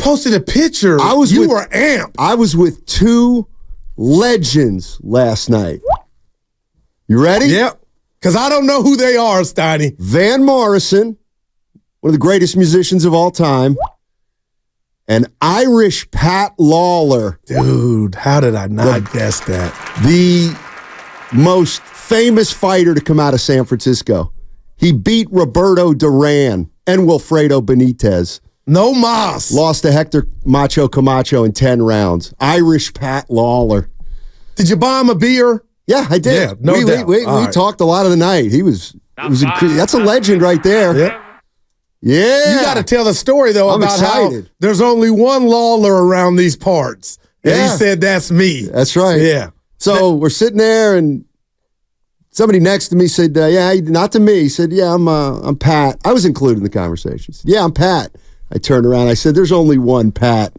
posted a picture. You were amped. I was with two legends last night. You ready? Yep. Because I don't know who they are, Steiny. Van Morrison, one of the greatest musicians of all time, and Irish Pat Lawler. Dude, how did I not guess that? The most famous fighter to come out of San Francisco. He beat Roberto Duran and Wilfredo Benitez. No mas. Lost to Hector Macho Camacho in 10 rounds. Irish Pat Lawler. Did you buy him a beer? Yeah, I did. Yeah, no doubt. We talked a lot of the night. That's a legend right there. Yeah. You got to tell the story, though, about excited. how there's only one Lawler around these parts. And he said, that's me. That's right. Yeah. So we're sitting there, and somebody next to me said, yeah, not to me. He said, yeah, I'm Pat. I was included in the conversation. He said, yeah, I'm Pat. I turned around. I said, there's only one Pat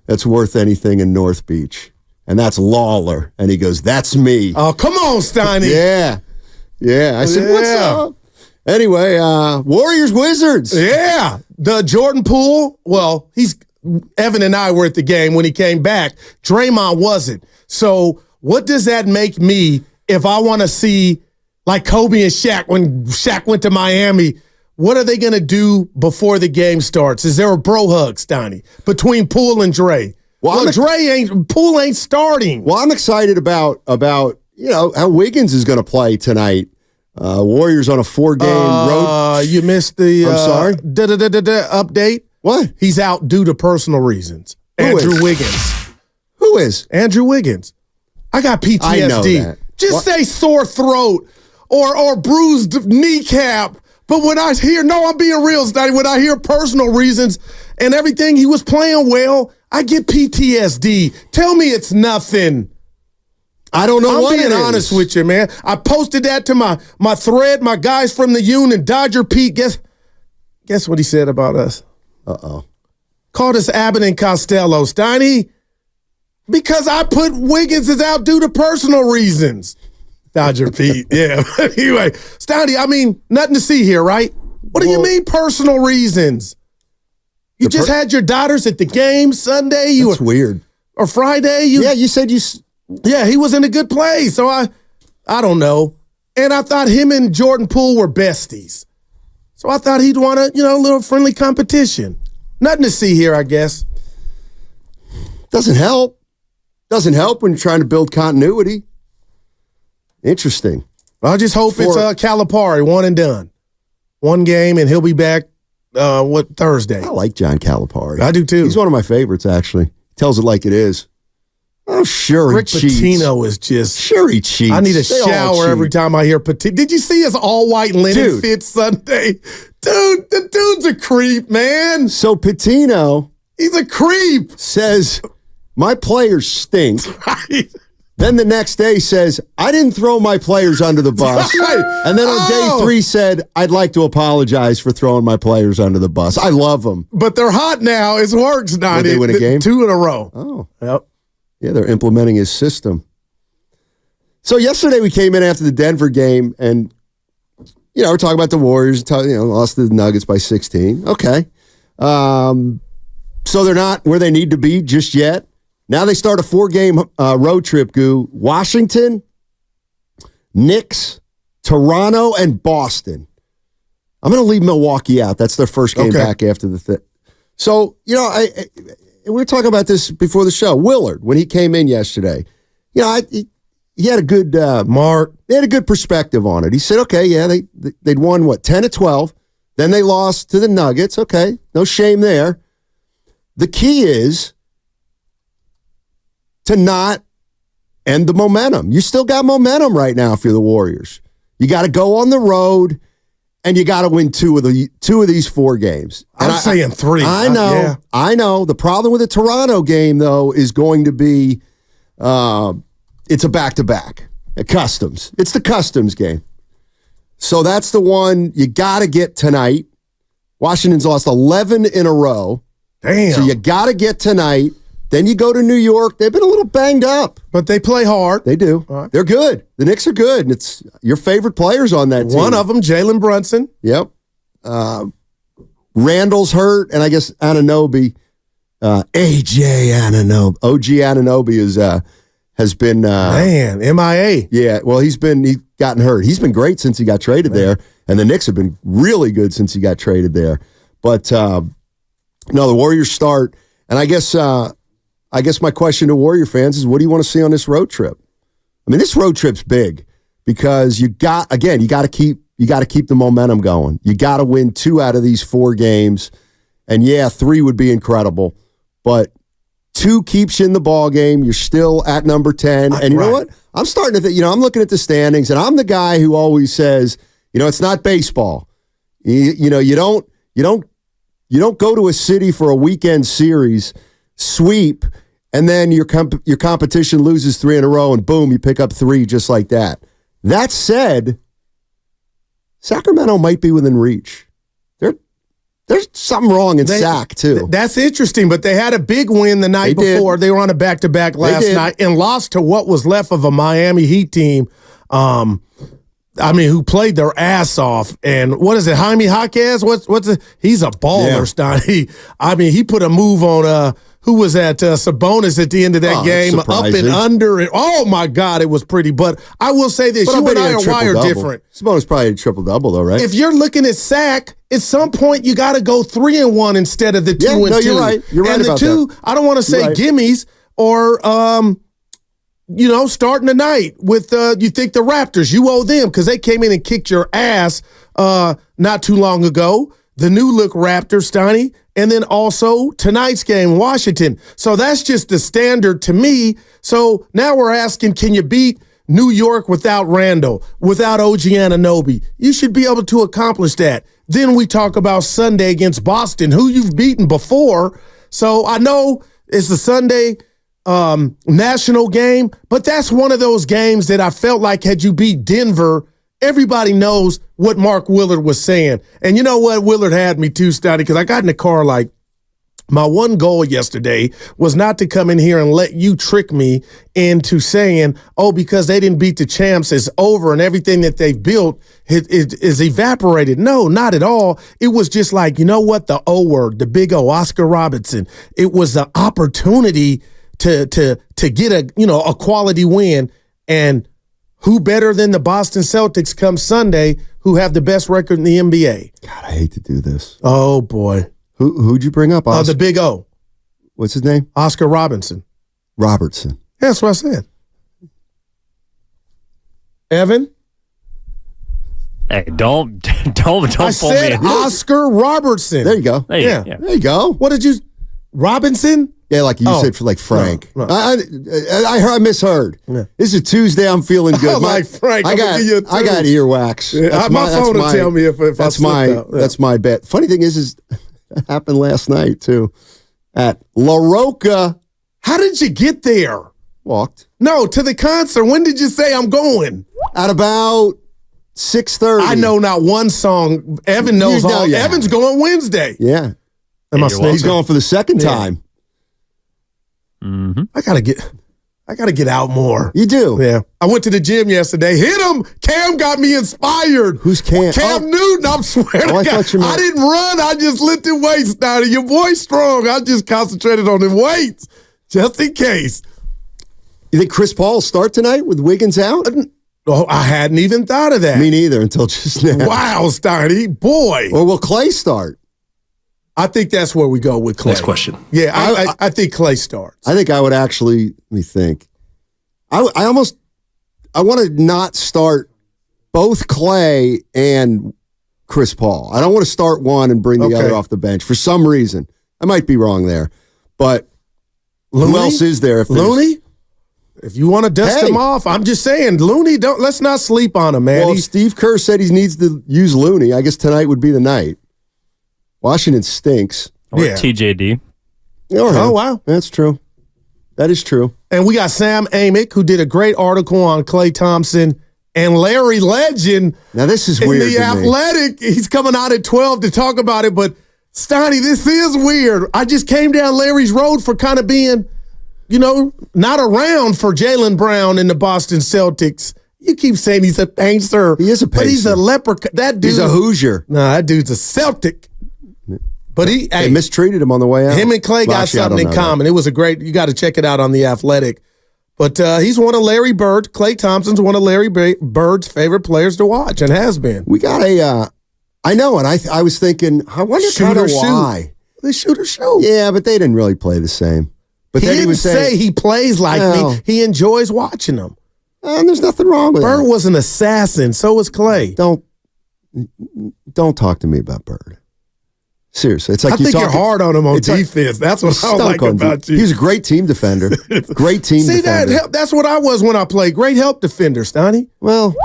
that's worth anything in North Beach, and that's Lawler. And he goes, that's me. Oh, come on, Steiny. Yeah. I said, what's up? Anyway, Warriors-Wizards. Yeah. The Jordan Poole, well, Evan and I were at the game when he came back. Draymond wasn't. So what does that make me if I want to see, like Kobe and Shaq, when Shaq went to Miami, what are they going to do before the game starts? Is there a bro hug, Steiny, between Poole and Dre? Well, Poole ain't starting. Well, I'm excited about how Wiggins is going to play tonight. Warriors on a 4-game road. You missed the I'm sorry? Update. What? He's out due to personal reasons. Andrew Wiggins. Who is? Andrew Wiggins. I got PTSD. I know that. Just say sore throat or bruised kneecap. But when I hear, I'm being real, Steiny, when I hear personal reasons and everything, he was playing well, I get PTSD. Tell me it's nothing. I don't know what it is. I'm being honest with you, man. I posted that to my thread, my guys from the Union, Dodger Pete. Guess what he said about us? Uh-oh. Called us Abbott and Costello, Steiny, because I put Wiggins is out due to personal reasons. Dodger Pete, yeah. Anyway, Steiny, I mean, nothing to see here, right? What do you mean personal reasons? You just had your daughters at the game Sunday. That's weird. Or Friday. You said you... Yeah, he was in a good place. So I don't know. And I thought him and Jordan Poole were besties. So I thought he'd want a little friendly competition. Nothing to see here, I guess. Doesn't help. Doesn't help when you're trying to build continuity. Interesting. I just hope it's Calipari, one and done. One game, and he'll be back, Thursday? I like John Calipari. I do, too. He's one of my favorites, actually. Tells it like it is. Oh, sure Rick he cheats. Pitino is just... Sure he cheats. I need a shower every time I hear Pitino. Did you see his all-white linen fit Sunday? Dude, the dude's a creep, man. So Pitino... He's a creep. Says, my players stink. Right. Then the next day says, I didn't throw my players under the bus. Right. And then on day 3 said, I'd like to apologize for throwing my players under the bus. I love them. But they're hot now. It works now. Did they win a game? 2 in a row. Oh. Yep. Yeah, they're implementing his system. So yesterday we came in after the Denver game, and, we're talking about the Warriors, lost to the Nuggets by 16. Okay. So they're not where they need to be just yet. Now they start a 4-game road trip, Washington, Knicks, Toronto, and Boston. I'm going to leave Milwaukee out. That's their first game back after the thing. So, we were talking about this before the show. Willard, when he came in yesterday, he had a good They had a good perspective on it. He said, okay, yeah, they'd won, 10 of 12. Then they lost to the Nuggets. Okay, no shame there. The key is to not end the momentum. You still got momentum right now if you're the Warriors. You got to go on the road, and you got to win two of these 4 games. And I'm saying 3. I know. Yeah. I know. The problem with the Toronto game, though, is going to be it's a back-to-back. Customs. It's the Customs game. So that's the one you got to get tonight. Washington's lost 11 in a row. Damn. So you got to get tonight. Then you go to New York. They've been a little banged up. But they play hard. They do. Right. They're good. The Knicks are good. And it's your favorite players on that team. One of them, Jalen Brunson. Yep. Randall's hurt, and I guess Anunoby AJ Anunoby. OG Anunoby has been man, MIA. Yeah, well, he's gotten hurt. He's been great since he got traded there, and the Knicks have been really good since he got traded there. But no, the Warriors start, and I guess my question to Warrior fans is, what do you want to see on this road trip? I mean, this road trip's big because you got to keep the momentum going. You got to win 2 out of these 4 games, and yeah, 3 would be incredible, but 2 keeps you in the ball game. You're still at number 10, and you know what? I'm starting to think. I'm looking at the standings, and I'm the guy who always says, it's not baseball. You don't go to a city for a weekend series, sweep, and then your competition loses 3 in a row, and boom, you pick up 3 just like that. That said, Sacramento might be within reach. There's something wrong in Sac, too. That's interesting, but they had a big win the night before. They were on a back-to-back last night and lost to what was left of a Miami Heat team, who played their ass off. And what is it, Jaime Jaquez? He's a baller, Steiny. He put a move on who was at Sabonis at the end of that game, up and under. And, oh, my God, it was pretty. But I will say this, you and I are wired different. Sabonis probably a triple-double, though, right? If you're looking at Sac, at some point you got to go 3-1 instead of the 2-2. No, you're right. You're right about that. And the 2, I don't want to say gimmies or starting tonight with, you think the Raptors, you owe them because they came in and kicked your ass not too long ago. The new look Raptors, Steiny, and then also tonight's game, Washington. So that's just the standard to me. So now we're asking, can you beat New York without Randall, without OG Anunoby? You should be able to accomplish that. Then we talk about Sunday against Boston, who you've beaten before. So I know it's the Sunday national game, but that's one of those games that I felt like had you beat Denver, everybody knows what Mark Willard was saying. And you know what? Willard had me too, Steiny, because I got in the car like, my one goal yesterday was not to come in here and let you trick me into saying, because they didn't beat the champs, it's over and everything that they've built is evaporated. No, not at all. It was just like, you know what? The O word, the big O, Oscar Robertson. It was the opportunity to get a quality win. And who better than the Boston Celtics come Sunday, who have the best record in the NBA? God, I hate to do this. Oh, boy. Who'd you bring up? The big O. What's his name? Oscar Robertson. Robertson. Yeah, that's what I said. Evan? Hey, don't pull I said me. Oscar Robertson. There you go. Yeah. There you go. What did you? Robinson? Yeah, like you said for like Frank. No. I misheard. Yeah. This is Tuesday. I'm feeling good. Like Frank. I got earwax. Yeah, my phone will tell me if that's that's my bet. Funny thing is that happened last night too at La Roca. How did you get there? Walked. No, to the concert. When did you say I'm going? At about 6:30. I know not one song. Evan knows all. Evan's going Wednesday. Yeah. He's going for the second time. Mm-hmm. I gotta get out more. You do? Yeah. I went to the gym yesterday. Hit him. Cam got me inspired. Who's Cam? Cam Newton. I'm swearing to God. I didn't run. I just lifted weights down. Your boy's strong. I just concentrated on the weights just in case. You think Chris Paul will start tonight with Wiggins out? Oh, I hadn't even thought of that. Me neither until just now. Wow, Steiny. Boy. Or will Clay start? I think that's where we go with Clay. Next question. Yeah, I think Clay starts. I think I would actually, let me think. I want to not start both Clay and Chris Paul. I don't want to start one and bring the other off the bench for some reason. I might be wrong there. But who else is there? Looney? If you want to dust him off, I'm just saying, Looney, let's not sleep on him, man. Well, Steve Kerr said he needs to use Looney. I guess tonight would be the night. Washington stinks. Or TJD. Oh, wow. That's true. That is true. And we got Sam Amick, who did a great article on Klay Thompson and Larry Legend. Now, this is weird. In The Athletic, he's coming out at 12 to talk about it. But, Steiny, this is weird. I just came down Larry's road for kind of being, not around for Jaylen Brown and the Boston Celtics. You keep saying he's a pacer. He is a pacer. But he's a leprechaun. That dude. He's a Hoosier. Nah, that dude's a Celtic. But They mistreated him on the way out. him and Clay got Actually, I something don't in know that. common. It was a great, you got to check it out on The Athletic. But he's one of Larry Bird, Klay Thompson's one of Larry Bird's favorite players to watch and has been. We got I know, and I was thinking, I wonder kind of why. They shoot or shoot. Yeah, but they didn't really play the same. But He then didn't was saying, say he plays like me. He enjoys watching them. and there's nothing wrong with Bird it. was an assassin. So was Clay. Don't talk to me about Bird. Seriously, it's like I think you're hard on him on defense. That's what I like about you. He was a great team defender. Great team defender. See, that's what I was when I played. Great help defender, Steiny. Well,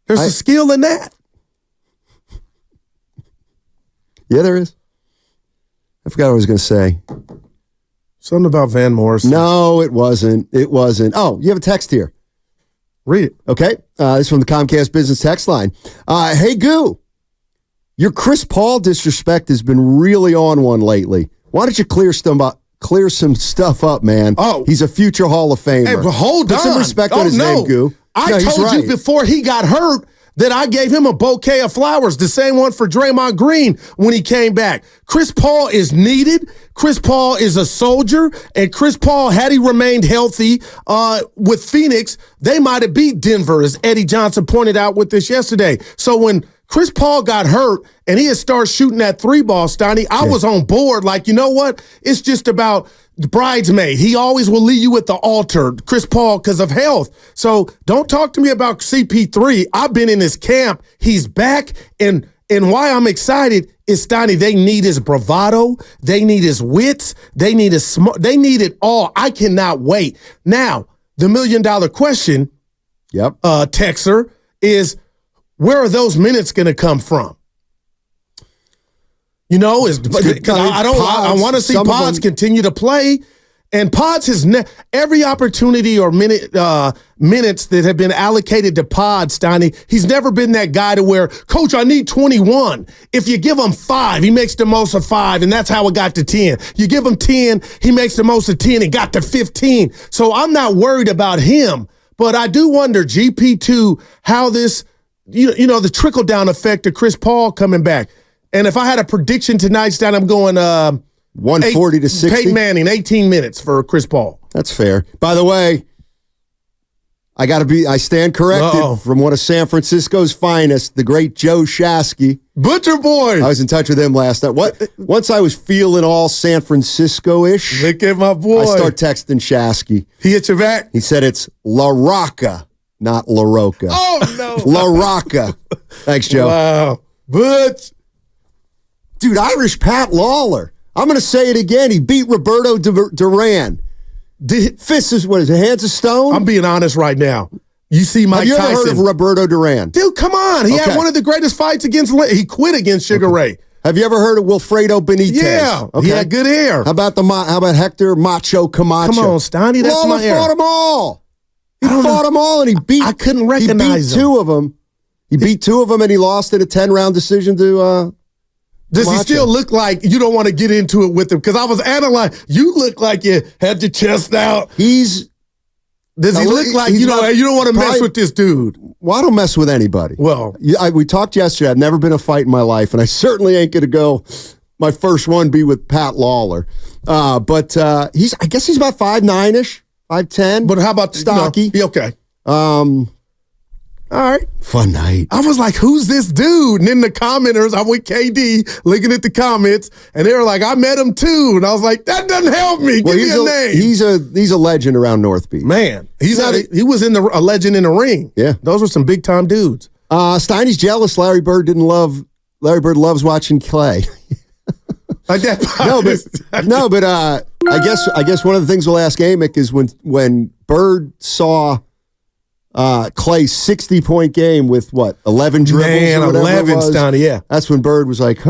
There's a skill in that. yeah, there is. I forgot what I was going to say. Something about Van Morrison. No, it wasn't. It wasn't. Oh, you have a text here. Read it. Okay. This is from the Comcast Business text line. Hey, Goo, your Chris Paul disrespect has been really on one lately. Why don't you clear some stuff up, man? Oh. He's a future Hall of Famer. Hey, but hold Put on. some respect on his name, Goo. I told you before he got hurt that I gave him a bouquet of flowers, the same one for Draymond Green when he came back. Chris Paul is needed. Chris Paul is a soldier. And Chris Paul, had he remained healthy with Phoenix, they might have beat Denver, as Eddie Johnson pointed out with this yesterday. So when Chris Paul got hurt and he had started shooting that three ball, Steiny, I was on board. Like, you know what? It's just about the bridesmaid. He always will leave you with the altar, Chris Paul, because of health. So don't talk to me about CP3. I've been in his camp. He's back. And why I'm excited is, Steiny, they need his bravado. They need his wits. They need his smart. They need it all. I cannot wait. Now, the $1 million question, Texer, is where are those minutes going to come from? You know, I want to see Pods continue to play, and Pods has every opportunity or minutes that have been allocated to Pods, Steiny. He's never been that guy to where, Coach, I need 21. If you give him 5, he makes the most of 5, and that's how it got to 10. You give him 10, he makes the most of 10 and got to 15. So I'm not worried about him, but I do wonder, GP2, how this, you know, the trickle down effect of Chris Paul coming back. And if I had a prediction tonight, Stan, I'm going 140 to 60. Peyton Manning, 18 minutes for Chris Paul. That's fair. By the way, I stand corrected from one of San Francisco's finest, the great Joe Shasky. Butcher Boy. I was in touch with him last night. Once I was feeling all San Francisco-ish, look at my boy. I start texting Shasky. He hit your back? He said it's La Rocca, not La Roca. Oh, no. La Rocca. Thanks, Joe. Wow. Butch. Dude, Irish Pat Lawler. I'm going to say it again. He beat Roberto Duran. Fists is, what is it, hands of stone? I'm being honest right now. You see Mike Tyson. Have you ever heard of Roberto Duran? Dude, come on. He had one of the greatest fights against, he quit against Sugar Ray. Have you ever heard of Wilfredo Benitez? Yeah. He had good hair. How about Hector Macho Camacho? Come on, Steiny, that's Lawler my hair. fought them all. He fought them all, and he beat. I couldn't recognize him. He beat 2 of them. He beat 2 of them, and he lost in a 10-round decision to Does he still look like, you don't want to get into it with him? Because I was analyzing, you look like you had your chest out. Does he look like, you don't want to mess with this dude? Well, I don't mess with anybody. Well. We talked yesterday. I've never been in a fight in my life, and I certainly ain't going to go, my first one be with Pat Lawler. But I guess he's about 5'9"-ish, 5'10". But how about stocky? Okay. All right. Fun night. I was like, who's this dude? And then the commenters, I'm with KD looking at the comments, and they were like, I met him too. And I was like, that doesn't help me. Give me a name. He's a legend around North Beach. Man, he was a legend in the ring. Yeah. Those were some big time dudes. Steiny's jealous Larry Bird loves watching Clay. Like that. but I guess one of the things we'll ask Amick is when Bird saw Clay's 60-point game with 11 dribbles? Man, or 11, Steiny, yeah. That's when Bird was like,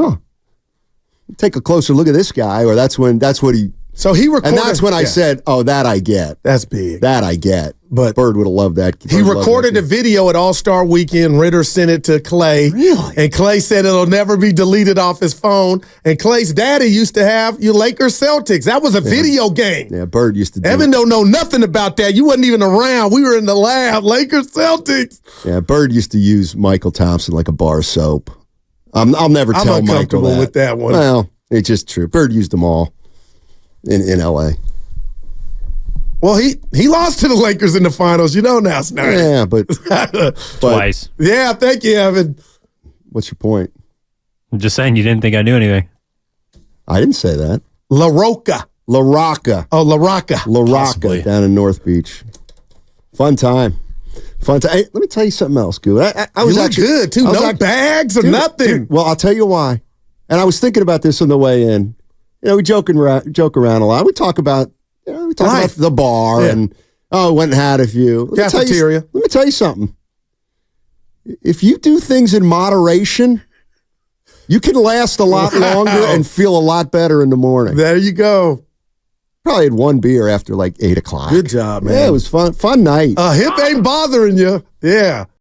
take a closer look at this guy, or that's what he. So he recorded. And that's when I said, that I get. That's big. That I get. But Bird would have loved that. He recorded a video at All-Star Weekend. Ritter sent it to Clay. Really? And Clay said it'll never be deleted off his phone. And Clay's daddy used to have your Lakers Celtics. That was a video game. Yeah, Bird used to do Evan don't know nothing about that. You wasn't even around. We were in the lab. Lakers Celtics. Yeah, Bird used to use Michael Thompson like a bar soap. I'll never I'm tell Michael uncomfortable that. with that one. Well, it's just true. Bird used them all in L.A. Well, he lost to the Lakers in the finals. You know now, Snyder. Yeah, but Twice. Yeah, thank you, Evan. What's your point? I'm just saying you didn't think I knew anything. I didn't say that. La Rocca. La Rocca. Oh, La Rocca. La Rocca Possibly. down in North Beach. Fun time. Hey, let me tell you something else, Goo. I You was look actually good, too. I was No act- bags or Dude, nothing. dude, well, I'll tell you why. And I was thinking about this on the way in. You know, we joke around a lot. We talk about Life. the bar Yeah. and went and had a few. Cafeteria. Let me tell you something. If you do things in moderation, you can last a lot longer and feel a lot better in the morning. There you go. Probably had one beer after like 8 o'clock. Good job, man. Yeah, it was fun. Fun night. Hip ain't bothering you. Yeah.